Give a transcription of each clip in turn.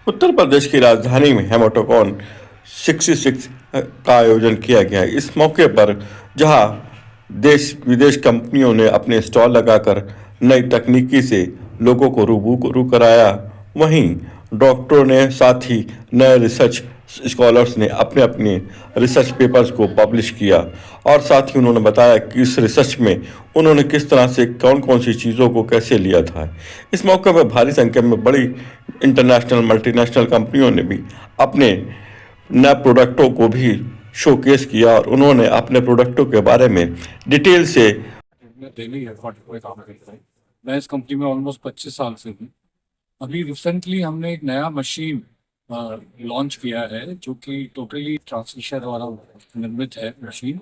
उत्तर प्रदेश की राजधानी में हेमाटोकॉन 66 का आयोजन किया गया। इस मौके पर जहां देश विदेश कंपनियों ने अपने स्टॉल लगाकर नई तकनीकी से लोगों को रूबरू कराया, वहीं डॉक्टरों ने साथ ही नए रिसर्च स्कॉलर्स ने अपने अपने रिसर्च पेपर्स को पब्लिश किया और साथ ही उन्होंने बताया कि इस रिसर्च में उन्होंने किस तरह से कौन कौन सी चीज़ों को कैसे लिया था। इस मौके पर भारी संख्या में बड़ी इंटरनेशनल मल्टीनेशनल कंपनियों ने भी अपने नए प्रोडक्टों को भी शोकेस किया और उन्होंने अपने प्रोडक्टों के बारे में डिटेल से। मैं दिल्ली हेडक्वार्टर में काम करता हूँ। मैं इस कंपनी में ऑलमोस्ट 25 साल से हूँ। अभी रिसेंटली हमने एक नया मशीन लॉन्च किया है जो कि टोटली ट्रांसमिशन वाला निर्मित है मशीन।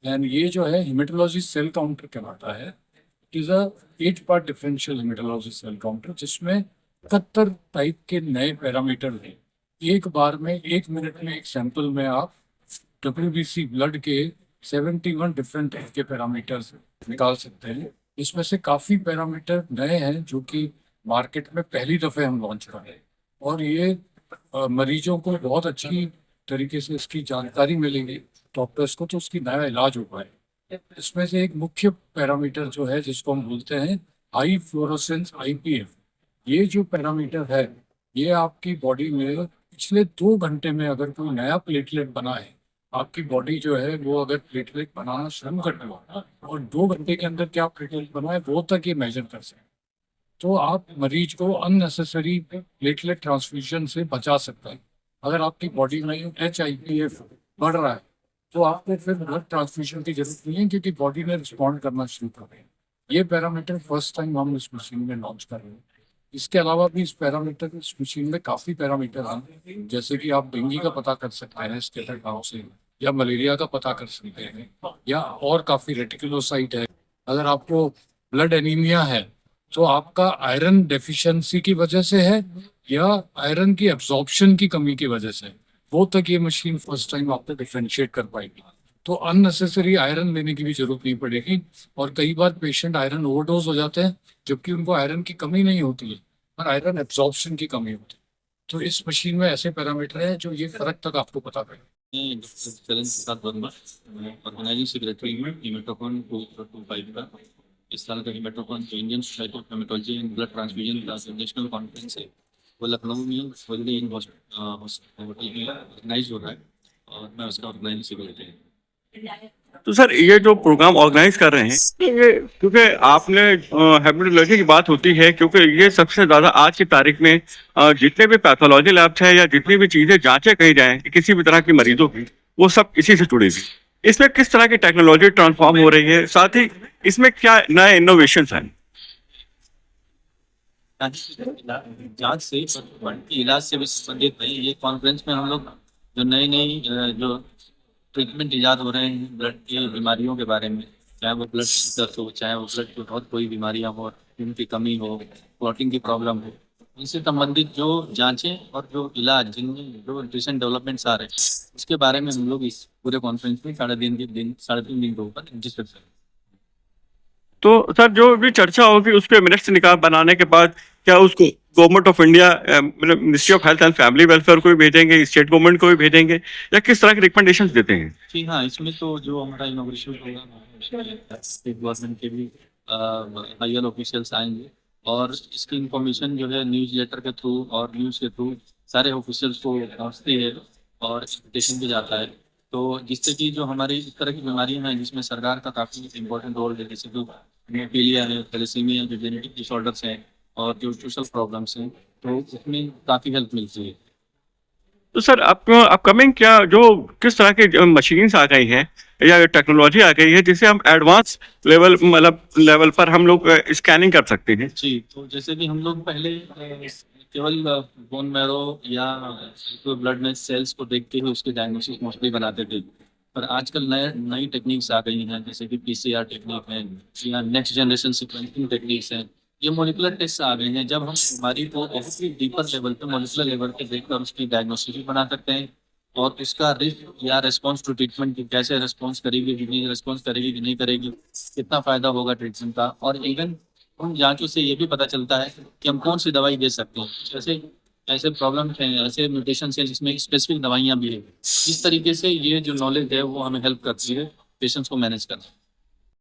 एंड ये जो है हेमेटोलॉजी सेल काउंटर कहलाता है। It is a 8 part differential haematology cell counter जिसमें 71 टाइप के नए पैरामीटर हैं। एक बार में 1 मिनट में एक सैंपल में आप WBC ब्लड के 71 डिफरेंट टाइप के पैरामीटर्स निकाल सकते हैं। इसमें से काफ़ी पैरामीटर नए हैं जो कि मार्केट में पहली दफ़े हम लॉन्च कर रहे हैं। और ये मरीजों को बहुत अच्छी तरीके से इसकी जानकारी मिलेगी डॉक्टर्स को, तो उसकी नया इलाज हो पाए। इसमें से एक मुख्य पैरामीटर जो है जिसको हम बोलते हैं हाई फ्लोरोसेंस IPF। ये जो पैरामीटर है ये आपकी बॉडी में पिछले 2 घंटे में अगर कोई नया प्लेटलेट बना है, आपकी बॉडी जो है वो अगर प्लेटलेट बनाना शुरू कर दिया और 2 घंटे के अंदर क्या प्लेटलेट बना है वो तक ये मेजर कर सकते हैं, तो आप मरीज को अननेसेसरी प्लेटलेट ट्रांसफ्यूजन से बचा सकते हैं। अगर आपकी बॉडी में HIPF बढ़ रहा है तो आपको फिर ब्लड ट्रांसफ्यूजन की जरूरत नहीं है क्योंकि बॉडी ने रिस्पॉन्ड करना शुरू कर दिया। ये पैरामीटर फर्स्ट टाइम हम इस मशीन में लॉन्च कर रहे हैं। इसके अलावा भी इस मशीन में काफ़ी पैरामीटर हैं, जैसे कि आप डेंगू का पता कर सकते हैं स्टेटर गाँव से, या मलेरिया का पता कर सकते हैं, या और काफ़ी रेटिकुलोसाइट है। अगर आपको ब्लड एनीमिया है तो आपका आयरन डेफिशिएंसी की वजह से है या आयरन की एब्जॉर्प्शन की कमी की वजह से, वो तक ये मशीन फर्स्ट टाइम आपको डिफ्रेंशिएट कर पाएगी। तो अननेसेसरी आयरन लेने की भी जरूरत नहीं पड़ेगी। और कई बार पेशेंट आयरन ओवरडोज हो जाते हैं जबकि उनको आयरन की कमी नहीं होती है और आयरन एब्जॉर्प्शन की कमी होती है। तो इस मशीन में ऐसे पैरामीटर हैं जो ये फर्क तक आपको पता करेंगे। मैं डॉक्टर चरण प्रसाद वर्मा, ऑर्गेनाइजिंग सेक्रेटरी हूँ हेमेटोकॉन 2025 का। इस साल का हेमेटोकॉन जो Indian society of haematology and blood transfusion का नेशनल कॉन्फ्रेंस है वो लखनऊ में वर्ल्ड इन हॉस्पिटल में ऑर्गेनाइज हो रहा है और मैं उसका ऑर्गेनाइजिंग सेक्रेटरी हूँ। तो सर ये जो प्रोग्राम ऑर्गेनाइज कर रहे हैं, ये क्योंकि आपने हेपेटोलॉजी की बात होती है, क्योंकि ये सबसे ज़्यादा आज की तारीख में जितने भी पैथोलॉजी लैब्स हैं या जितनी भी चीज़ें जांचें कही जाएं किसी भी तरह की मरीजों की, वो सब इसी से जुड़ी हुई। इसमें किस तरह की टेक्नोलॉजी ट्रांसफॉर्म हो रही है, साथ ही इसमें क्या नए इनोवेशन हैं? जांच से बढ़ती इलाज से भी संबंधित नहीं, ये कॉन्फ्रेंस में हम लोग जो नई नई जो ट्रीटमेंट इजाद हो रहे हैं ब्लड की बीमारियों के बारे में, चाहे वो ब्लड कैंसर हो, चाहे वो ब्लड की बहुत कोई बीमारियां हो, खून की कमी हो, क्लॉटिंग की प्रॉब्लम हो, उनसे संबंधित जो जांचें और जो इलाज जिनमें जो रिसेंट डेवलपमेंट्स आ रहे हैं उसके बारे में हम लोग इस पूरे कॉन्फ्रेंस में 3.5 दिन के ऊपर डिस्कस करें। तो सर जो भी चर्चा होगी उसके मिनट्स निकाल बनाने के बाद क्या उसको गवर्नमेंट ऑफ इंडिया मतलब ministry of health and family welfare को भी भेजेंगे, स्टेट गवर्नमेंट को भी भेजेंगे, या किस तरह की रिकमेंडेशंस देते हैं? जी हाँ, इसमें तो जो हमारा इनोग्रेशन प्रोग्राम है स्टेट गवर्नमेंट के भी हायर ऑफिशियल्स आएंगे और इसकी इंफॉर्मेशन जो है न्यूज़ लेटर के थ्रू और न्यूज़ के थ्रू सारे ऑफिशियल्स को पहुँचती है और एक्सपेक्टेशन भी जाता है। तो जिससे कि जो हमारी इस तरह की बीमारियां हैं जिसमें सरकार का काफ़ी इंपॉर्टेंट रोल है, जैसे कि हेमोफीलिया है, थैलेसीमिया, जो जेनेटिक डिसऑर्डर्स हैं और जो सोशल प्रॉब्लम्स हैं, तो उसमें काफ़ी हेल्प मिलती है। तो सर आप अपकमिंग क्या जो किस तरह की मशीन्स आ गई हैं या टेक्नोलॉजी आ गई है जिससे हम एडवांस लेवल मतलब लेवल पर हम लोग स्कैनिंग कर सकते हैं? जी, तो जैसे भी हम लोग पहले केवल बोन मैरो या ब्लड में सेल्स को देख के ही उसके डायग्नोसिस मोस्टली बनाते थे, पर आजकल नए नई टेक्निक्स आ गई हैं जैसे कि PCR टेक्निक है या नेक्स्ट जनरेशन सिक्वेंसिंग टेक्निक्स हैं। ये मोलिकुलर टेस्ट आ गए हैं, जब हम बीमारी को बहुत ही डीपर लेवल पे मोलिकुलर लेवल पे देखकर उसकी डायग्नोसिस भी बना सकते हैं और उसका रिस्क या रिस्पॉन्स टू ट्रीटमेंट की कैसे रिस्पॉन्स करेगी, डिजीज रिस्पॉन्स करेगी कि नहीं करेगी, कितना फायदा होगा ट्रीटमेंट का, और इवन उन जांचों से ये भी पता चलता है कि हम कौन सी दवाई दे सकते हैं। जैसे ऐसे प्रॉब्लम हैं, ऐसे म्यूटेशन हैं जिसमें स्पेसिफिक दवाइयाँ भी हैं। इस तरीके से ये जो नॉलेज है वो हमें हेल्प करती है पेशेंट्स को मैनेज करना।